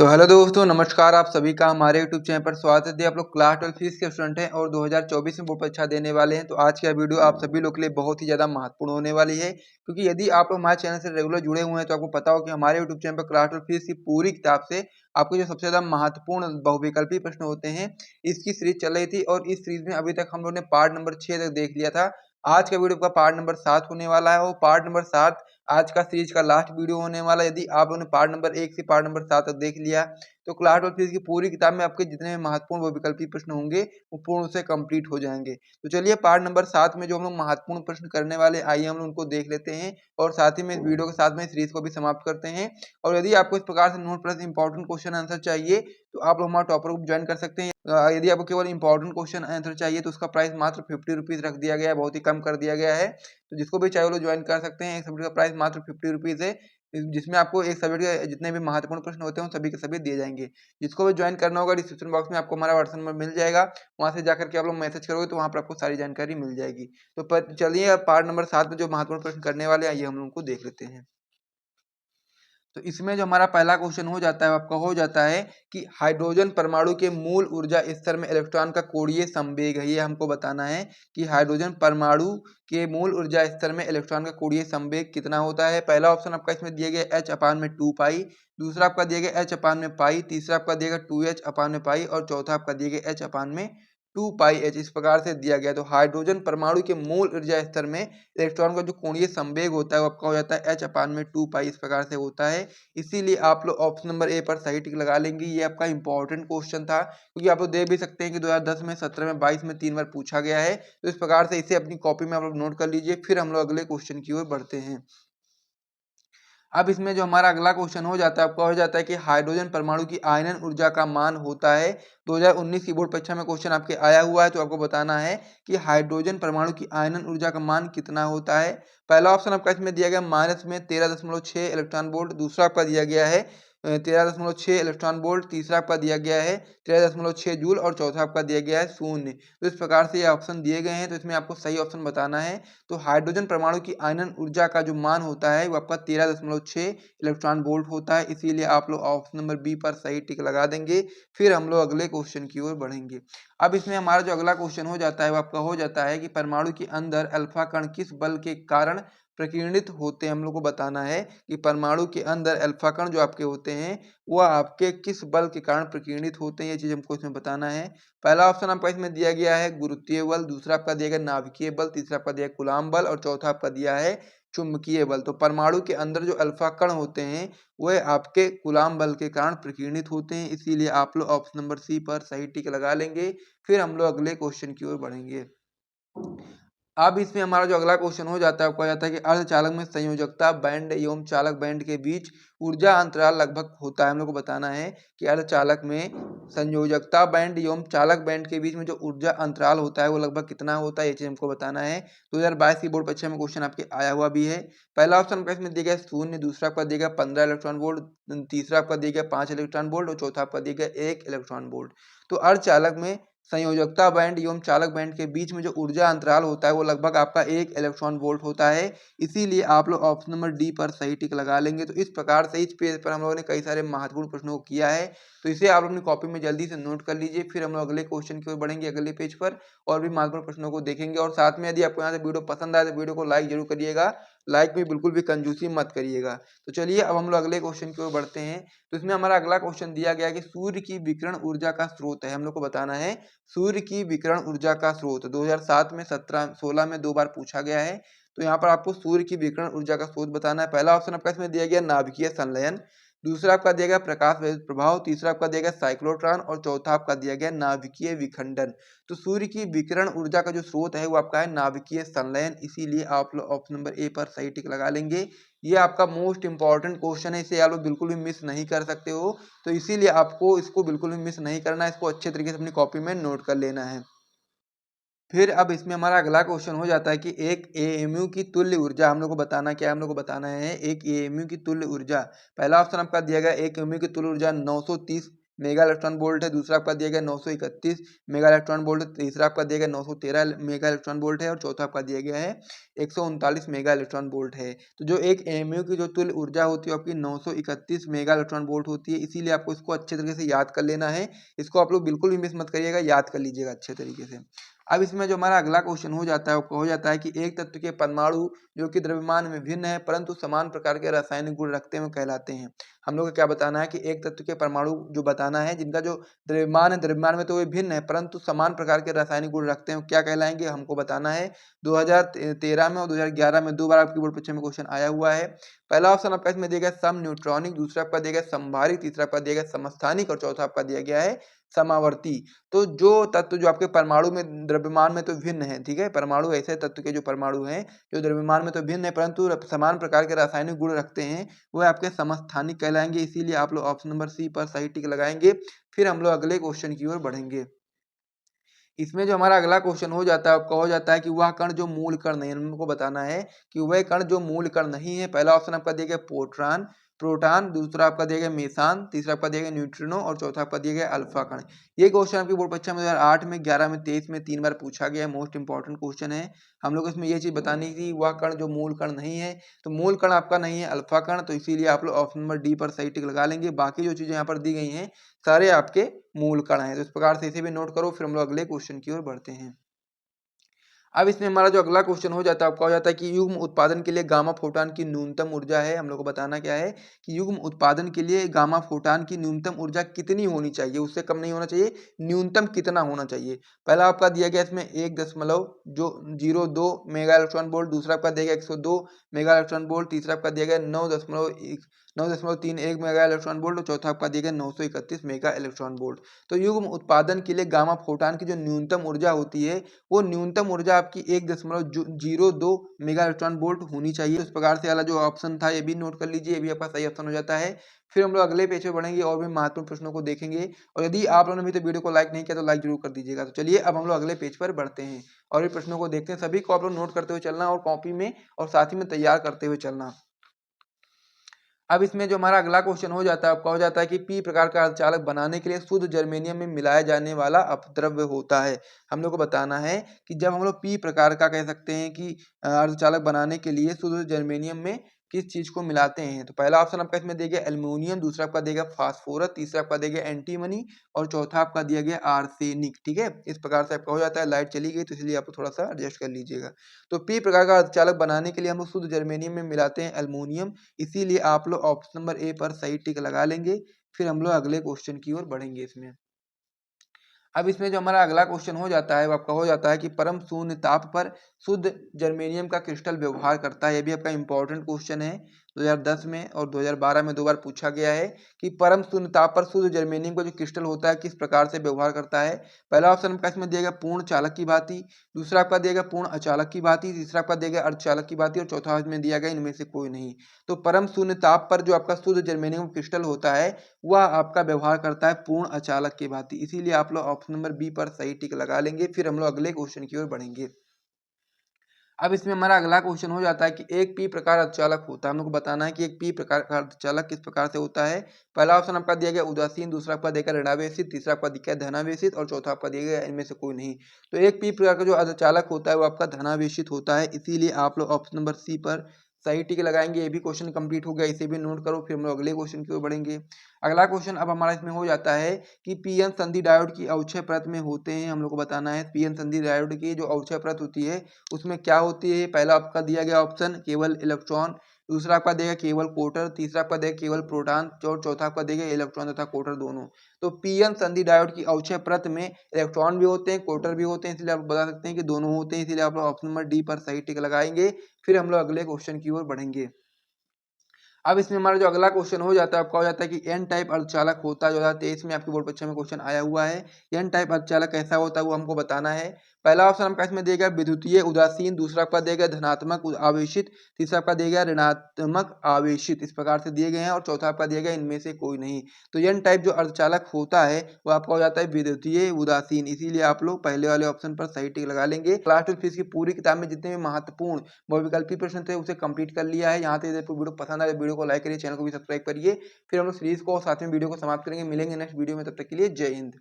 तो हेलो दोस्तों, नमस्कार। आप सभी का हमारे यूट्यूब चैनल पर स्वागत है। यदि आप लोग क्लास 12 फीस के स्टूडेंट हैं और 2024 में बोर्ड परीक्षा देने वाले हैं तो आज का वीडियो आप सभी लोग के लिए बहुत ही ज़्यादा महत्वपूर्ण होने वाली है, क्योंकि यदि आप लोग हमारे चैनल से रेगुलर जुड़े हुए हैं तो आपको पता हो कि हमारे यूट्यूब चैनल पर क्लास 12 फीस की पूरी किताब से आपको जो सबसे ज़्यादा महत्वपूर्ण बहुविकल्पी प्रश्न होते हैं, इसकी सीरीज चल रही थी और इस सीरीज में अभी तक हम लोग ने पार्ट नंबर 6 तक देख लिया था। आज का वीडियो का पार्ट नंबर 7 होने वाला है और पार्ट नंबर 7 आज का सीरीज का लास्ट वीडियो होने वाला है। यदि आप लोगों ने पार्ट नंबर 1 से पार्ट नंबर 7 तक देख लिया तो क्लास 12 फिजिक्स की पूरी किताब में आपके जितने महत्वपूर्ण व विकल्पी प्रश्न होंगे वो पूर्ण से कंप्लीट हो जाएंगे। तो चलिए पार्ट नंबर 7 में जो हम लोग महत्वपूर्ण प्रश्न करने वाले आइए हम लोग उनको देख लेते हैं और साथ ही में इस वीडियो के साथ में सीरीज को भी समाप्त करते हैं। और यदि आपको इस प्रकार से note plus important question answer चाहिए तो आप लोग हमारा टॉपर ग्रुप ज्वाइन कर सकते हैं। यदि आपको केवल इंपॉर्टेंट क्वेश्चन आंसर चाहिए तो उसका प्राइस मात्र 50 रुपीज़ रख दिया गया है, बहुत ही कम कर दिया गया है। तो जिसको भी चाहिए वो लोग ज्वाइन कर सकते हैं। एक सब्जेक्ट का प्राइस मात्र 50 रुपीज़ है, जिसमें आपको एक सब्जेक्ट के जितने भी महत्वपूर्ण प्रश्न होते हैं उन सभी के सभी दिए जाएंगे। जिसको भी ज्वाइन करना होगा डिस्क्रिप्शन बॉक्स में आपको हमारा व्हाट्सएप नंबर मिल जाएगा, वहां से जाकर के आप लोग मैसेज करोगे तो वहां पर आपको सारी जानकारी मिल जाएगी। तो चलिए अब पार्ट नंबर 7 में जो महत्वपूर्ण प्रश्न करने वाले हैं आइए हम लोग को देख लेते हैं। तो इसमें जो हमारा पहला क्वेश्चन हो जाता है आपका हो जाता है कि हाइड्रोजन परमाणु के मूल ऊर्जा स्तर में इलेक्ट्रॉन का कोणीय संवेग है। ये हमको बताना है कि हाइड्रोजन परमाणु के मूल ऊर्जा स्तर में इलेक्ट्रॉन का कोणीय संवेग कितना होता है। पहला ऑप्शन आपका इसमें दिया गया h अपान में 2 पाई, दूसरा आपका दिया गया h अपान में पाई, तीसरा आपका दिया गया 2h अपान में पाई और चौथा आपका दिया गया h अपान में 2 पाई h। इस प्रकार से दिया गया। तो हाइड्रोजन परमाणु के मूल ऊर्जा स्तर में इलेक्ट्रॉन का जो कोणीय संवेग होता है वो आपका हो जाता है h अपान में 2 पाई, इस प्रकार से होता है। इसीलिए आप लोग ऑप्शन नंबर ए पर सही टिक लगा लेंगे। ये आपका इंपॉर्टेंट क्वेश्चन था, क्योंकि आप लोग दे भी सकते हैं कि 2010 में, 17 में, 22 में 3 बार पूछा गया है। तो इस प्रकार से इसे अपनी कॉपी में आप लोग नोट कर लीजिए। फिर हम लोग अगले क्वेश्चन की ओर बढ़ते हैं। अब इसमें जो हमारा अगला क्वेश्चन हो जाता है आपका हो जाता है कि हाइड्रोजन परमाणु की आयनन ऊर्जा का मान होता है। 2019 की बोर्ड परीक्षा में क्वेश्चन आपके आया हुआ है, तो आपको बताना है कि हाइड्रोजन परमाणु की आयनन ऊर्जा का मान कितना होता है। पहला ऑप्शन आपका इसमें दिया गया माइनस में 13.6 इलेक्ट्रॉन वोल्ट, दूसरा आपका दिया गया है 13.6 इलेक्ट्रॉन वोल्ट, तीसरा आपका दिया गया है 13.6 जूल और चौथा आपका दिया गया है 0। तो इस प्रकार से ये ऑप्शन दिए गए हैं, तो इसमें आपको सही ऑप्शन बताना है। तो हाइड्रोजन परमाणु की आयनन ऊर्जा का जो मान होता है वो आपका 13.6 इलेक्ट्रॉन वोल्ट होता है। इसीलिए आप लोग ऑप्शन नंबर बी पर सही टिक लगा देंगे। फिर हम लोग अगले क्वेश्चन की ओर बढ़ेंगे। अब इसमें हमारा जो अगला क्वेश्चन हो जाता है वो आपका हो जाता है कि परमाणु के अंदर अल्फा कण किस बल के कारण प्रकीर्णित होते हैं। हम लोग को बताना है कि परमाणु के अंदर अल्फा कण जो आपके होते हैं वह आपके किस बल के कारण प्रकीर्णित होते हैं, ये चीज हमको इसमें बताना है। पहला ऑप्शन आपका इसमें दिया गया है गुरुत्वीय बल, दूसरा आपका दिया गया नाभिकीय बल, तीसरा आपका दिया कूलाम बल और चौथा आपका दिया है चुंबकीय बल। तो परमाणु के अंदर जो अल्फा कण होते हैं वह आपके कूलाम बल के कारण प्रकीर्णित होते हैं। इसीलिए आप लोग ऑप्शन नंबर सी पर सही टिक लगा लेंगे। फिर हम लोग अगले क्वेश्चन की ओर बढ़ेंगे। अब इसमें हमारा जो अगला क्वेश्चन हो जाता है वो कहा जाता है कि अर्धचालक में संयोजकता बैंड एवं चालक बैंड के बीच ऊर्जा अंतराल लगभग होता है। हम लोग को बताना है कि अर्धचालक में संयोजकता बैंड एवं चालक बैंड के बीच में जो ऊर्जा अंतराल होता है वो लगभग कितना होता है, ये चीज हमको बताना है। 2022 की बोर्ड परीक्षा में क्वेश्चन आपके आया हुआ भी है। पहला ऑप्शन आपका इसमें दिया गया 0, दूसरा आपका दिया गया 15 इलेक्ट्रॉन वोल्ट, तीसरा आपका दिया गया 5 इलेक्ट्रॉन वोल्ट और चौथा आपका दिया गया 1 इलेक्ट्रॉन वोल्ट। तो अर्धचालक में संयोजकता बैंड एवं चालक बैंड के बीच में जो ऊर्जा अंतराल होता है वो लगभग आपका 1 इलेक्ट्रॉन वोल्ट होता है। इसीलिए आप लोग ऑप्शन नंबर डी पर सही टिक लगा लेंगे। तो इस प्रकार से इस पेज पर हम लोगों ने कई सारे महत्वपूर्ण प्रश्नों को किया है, तो इसे आप अपनी कॉपी में जल्दी से नोट कर लीजिए। फिर हम लोग अगले क्वेश्चन की ओर बढ़ेंगे, अगले पेज पर और भी महत्वपूर्ण प्रश्नों को देखेंगे। और साथ में यदि आपको यहाँ से वीडियो पसंद आए तो वीडियो को लाइक जरूर करिएगा, लाइक में बिल्कुल भी कंजूसी मत करिएगा। तो चलिए अब हम लोग अगले क्वेश्चन की ओर बढ़ते हैं। तो इसमें हमारा अगला क्वेश्चन दिया गया है कि सूर्य की विकिरण ऊर्जा का स्रोत है। हम लोग को बताना है सूर्य की विकिरण ऊर्जा का स्रोत। 2007 में, 17, 16 में 2 बार पूछा गया है। तो यहाँ पर आपको सूर्य की विकिरण ऊर्जा का स्रोत बताना है। पहला ऑप्शन आपका इसमें दिया गया नाभिकीय संलयन, दूसरा आपका दिया गया प्रकाश विद्युत प्रभाव, तीसरा आपका दिया गया साइक्लोट्रॉन और चौथा आपका दिया गया नाभिकीय विखंडन। तो सूर्य की विकिरण ऊर्जा का जो स्रोत है वो आपका है नाभिकीय संलयन। इसीलिए आप लोग ऑप्शन नंबर ए पर सही टिक लगा लेंगे। ये आपका मोस्ट इंपॉर्टेंट क्वेश्चन है, इसे आप लोग बिल्कुल भी मिस नहीं कर सकते हो। तो इसीलिए आपको इसको बिल्कुल भी मिस नहीं करना है, इसको अच्छे तरीके से अपनी कॉपी में नोट कर लेना है। फिर अब इसमें हमारा अगला क्वेश्चन हो जाता है कि एक एएमयू की तुल्य ऊर्जा। हम लोग को बताना क्या है, हम लोग को बताना है एक एएमयू की तुल्य ऊर्जा। पहला ऑप्शन आपका दिया गया एक एएमयू की तुल्य ऊर्जा 930 मेगा इलेक्ट्रॉन वोल्ट है, दूसरा आपका दिया गया 931 मेगा इलेक्ट्रॉन वोल्ट, तीसरा आपका दिया गया 913 मेगा इलेक्ट्रॉन वोल्ट है और चौथा आपका दिया गया है 139 मेगा इलेक्ट्रॉन वोल्ट है। तो जो एक एमयू की जो तुल्य ऊर्जा होती है आपकी 931 मेगा इलेक्ट्रॉन वोल्ट होती है, इसीलिए आपको इसको अच्छे तरीके से याद कर लेना है। इसको आप लोग बिल्कुल भी मिस मत करिएगा, याद कर लीजिएगा अच्छे तरीके से। अब इसमें जो हमारा अगला क्वेश्चन हो जाता है वो हो जाता है कि एक तत्व के परमाणु जो कि द्रव्यमान में भिन्न है परंतु समान प्रकार के रासायनिक गुण रखते हुए कहलाते हैं। हम लोग को क्या बताना है कि एक तत्व के परमाणु जो बताना है जिनका जो द्रव्यमान है, द्रव्यमान में तो वे भिन्न है परंतु समान प्रकार के रासायनिक गुण रखते हैं, क्या कहलाएंगे हमको बताना है। 2013 में और 2011 में दो बार आपकी बोर्ड परीक्षा में क्वेश्चन आया हुआ है। पहला ऑप्शन आपका इसमें दिया गया सम न्यूट्रॉनिक, दूसरा आपका दिया गया समभारिक, तीसरा आपका दिया गया समस्थानिक और चौथा आपका दिया गया है समावर्ती। तो जो तत्व जो आपके परमाणु में द्रव्यमान में तो भिन्न है, ठीक है, परमाणु ऐसे तत्व के जो परमाणु हैं जो द्रव्यमान में तो भिन्न है परंतु समान प्रकार के रासायनिक गुण रखते हैं, वह आपके समस्थानिक कहलाएंगे। इसीलिए आप लोग ऑप्शन नंबर सी पर सही टिक लगाएंगे। फिर हम लोग अगले क्वेश्चन की ओर बढ़ेंगे। इसमें जो हमारा अगला क्वेश्चन हो जाता है आपका हो जाता है कि वह कण जो मूल कण नहीं, हमको बताना है कि वह कण जो मूल कण नहीं है। पहला ऑप्शन आपका दिया गया प्रोटॉन, प्रोटॉन, दूसरा आपका दिया गया मेसान, तीसरा आपका दिया गया न्यूट्रिनो और चौथा आपका दिया गया अल्फा कण। ये क्वेश्चन आपकी बोर्ड परीक्षा में 2008 में, 11 में, 23 में 3 बार पूछा गया है। मोस्ट इंपॉर्टेंट क्वेश्चन है। हम लोग इसमें ये चीज बतानी थी वह कण जो मूल कण नहीं है, तो मूल कण आपका नहीं है अल्फा कण, तो इसीलिए आप लोग ऑप्शन नंबर डी पर सही टिक लगा लेंगे। बाकी जो चीजें यहाँ पर दी गई हैं सारे आपके मूल कण हैं, तो इस प्रकार से इसे भी नोट करो। फिर हम लोग अगले क्वेश्चन की ओर बढ़ते हैं। अब इसमें हमारा जो अगला क्वेश्चन हो जाता है आपका हो जाता है कि युग्म उत्पादन के लिए गामा फोटॉन की न्यूनतम ऊर्जा है। हम लोग को बताना क्या है कि युग्म उत्पादन के लिए गामा फोटॉन की न्यूनतम ऊर्जा कितनी होनी चाहिए, उससे कम नहीं होना चाहिए, न्यूनतम कितना होना चाहिए। पहला आपका दिया गया इसमें 1.02 मेगा इलेक्ट्रॉन वोल्ट, दूसरा आपका दिया गया 102 मेगा इलेक्ट्रॉन वोल्ट, तीसरा आपका दिया गया 9.31 मेगा इलेक्ट्रॉन वोल्ट और चौथा आपका दिया गया 931 मेगा इलेक्ट्रॉन वोल्ट। तो युग्म उत्पादन के लिए गामा फोटॉन की जो न्यूनतम ऊर्जा होती है वो न्यूनतम ऊर्जा आपकी 1.02 मेगा इलेक्ट्रॉन वोल्ट होनी चाहिए। इस प्रकार से वाला जो ऑप्शन था ये भी नोट कर लीजिए, ये भी आपका सही ऑप्शन हो जाता है। फिर हम लोग अगले पेज पे बढ़ेंगे और भी महत्वपूर्ण प्रश्नों को देखेंगे। और यदि आप लोगों ने अभी तो वीडियो को लाइक नहीं किया तो लाइक जरूर कर दीजिएगा। तो चलिए अब हम लोग अगले पेज पर बढ़ते हैं और ये प्रश्नों को देखते हैं। सभी को आप लोग नोट करते हुए चलना और कॉपी में और साथ ही में तैयार करते हुए चलना। अब इसमें जो हमारा अगला क्वेश्चन हो जाता है आपका हो जाता है कि पी प्रकार का अर्धचालक बनाने के लिए शुद्ध जर्मेनियम में मिलाया जाने वाला अपद्रव्य होता है। हम लोग को बताना है कि जब हम लोग पी प्रकार का कह सकते हैं कि अर्धचालक बनाने के लिए शुद्ध जर्मेनियम में किस चीज को मिलाते हैं। तो पहला ऑप्शन आपका इसमें दिया गया एल्युमिनियम, दूसरा आपका दिया गया फास्फोरस, तीसरा आपका दिया गया एंटीमनी और चौथा आपका दिया गया आर्सेनिक। ठीक है, इस प्रकार से आपका हो जाता है। लाइट चली गई तो इसलिए आप थोड़ा सा एडजस्ट कर लीजिएगा। तो पी प्रकार का अर्धचालक बनाने के लिए हम लोग शुद्ध जर्मेनियम में मिलाते हैं एल्युमिनियम, इसीलिए आप लोग ऑप्शन नंबर ए पर सही टिक लगा लेंगे। फिर हम लोग अगले क्वेश्चन की ओर बढ़ेंगे इसमें। अब इसमें जो हमारा अगला क्वेश्चन हो जाता है वो आपका हो जाता है कि परम शून्य ताप पर शुद्ध जर्मेनियम का क्रिस्टल व्यवहार करता है। ये भी आपका इंपॉर्टेंट क्वेश्चन है। 2010 में और 2012 में दो बार पूछा गया है कि परम शून्य ताप पर शुद्ध जर्मेनियम का जो क्रिस्टल होता है किस प्रकार से व्यवहार करता है। पहला ऑप्शन आपका इसमें दिया गया पूर्ण चालक की भांति, दूसरा आपका दिया गया पूर्ण अचालक की भांति, तीसरा आपका दिया गया अर्धचालक की भांति और चौथा इसमें दिया गया इनमें से कोई नहीं। तो परम शून्य ताप पर जो आपका शुद्ध जर्मेनियम क्रिस्टल होता है वह आपका व्यवहार करता है पूर्ण अचालक की भांति, इसीलिए आप लोग ऑप्शन नंबर बी पर सही टिक लगा लेंगे। फिर हम लोग अगले क्वेश्चन की ओर बढ़ेंगे। अब इसमें हमारा अगला क्वेश्चन हो जाता है कि एक पी प्रकार अर्धचालक होता है। हम लोग को बताना है कि एक पी प्रकार का अर्धचालक किस प्रकार से होता है। पहला ऑप्शन आपका दिया गया उदासीन, दूसरा आपका दिया गया ऋणावेशित, तीसरा आपका दिया गया धनावेशित और चौथा आपका दिया गया इनमें से कोई नहीं। तो एक पी प्रकार का जो अर्धचालक होता है वो आपका धनावेशित होता है, इसीलिए आप लोग ऑप्शन नंबर सी पर सही टिक लगाएंगे। ये भी क्वेश्चन कंप्लीट हो गया, इसे भी नोट करो। फिर हम लोग अगले क्वेश्चन की ओर बढ़ेंगे। अगला क्वेश्चन अब हमारा इसमें हो जाता है कि पीएन संधि डायोड की अवक्षय परत में होते हैं। हम लोग को बताना है पीएन संधि डायोड की जो अवक्षय परत होती है उसमें क्या होती है। पहला आपका दिया गया ऑप्शन केवल इलेक्ट्रॉन, दूसरा आपका देगा केवल कोटर, तीसरा आपका देगा केवल प्रोटॉन और चौथा आपका देगा इलेक्ट्रॉन तथा कोटर दोनों। तो पीएन संधि डायोड की अवक्षय परत में इलेक्ट्रॉन भी होते हैं कोटर भी होते हैं, इसलिए आप बता सकते हैं कि दोनों होते हैं, इसलिए आप लोग ऑप्शन नंबर डी पर सही टिक लगाएंगे। फिर हम लोग अगले क्वेश्चन की ओर बढ़ेंगे। अब इसमें हमारा जो अगला क्वेश्चन हो जाता है आपका हो जाता है कि एन टाइप अर्धचालक होता है। 2023 में आपकी बोर्ड परीक्षा में क्वेश्चन आया हुआ है। एन टाइप अर्धचालक कैसा होता है वो हमको बताना है। पहला ऑप्शन आपका इसमें दिया गया विद्युतीय उदासीन, दूसरा आपका दिया गया धनात्मक आवेशित, तीसरा आपका दिया गया ऋणात्मक आवेशित। इस प्रकार से दिए गए हैं और चौथा आपका दिया गया इनमें से कोई नहीं। तो एन टाइप जो अर्धचालक होता है वो आपका हो जाता है विद्युतीय उदासीन, इसीलिए आप लोग पहले वाले ऑप्शन पर सही टिक लगा लेंगे। क्लास 12 फिजिक्स की पूरी किताब में जितने भी महत्वपूर्ण बहुविकल्पी प्रश्न थे उसे कंप्लीट कर लिया है। यहाँ तक यदि आपको वीडियो पसंद आए वीडियो को लाइक करिए, चैनल को भी सब्सक्राइब करिए। फिर हम लोग सीरीज को साथ में वीडियो को समाप्त करेंगे। मिलेंगे नेक्स्ट वीडियो में, तब तक के लिए जय हिंद।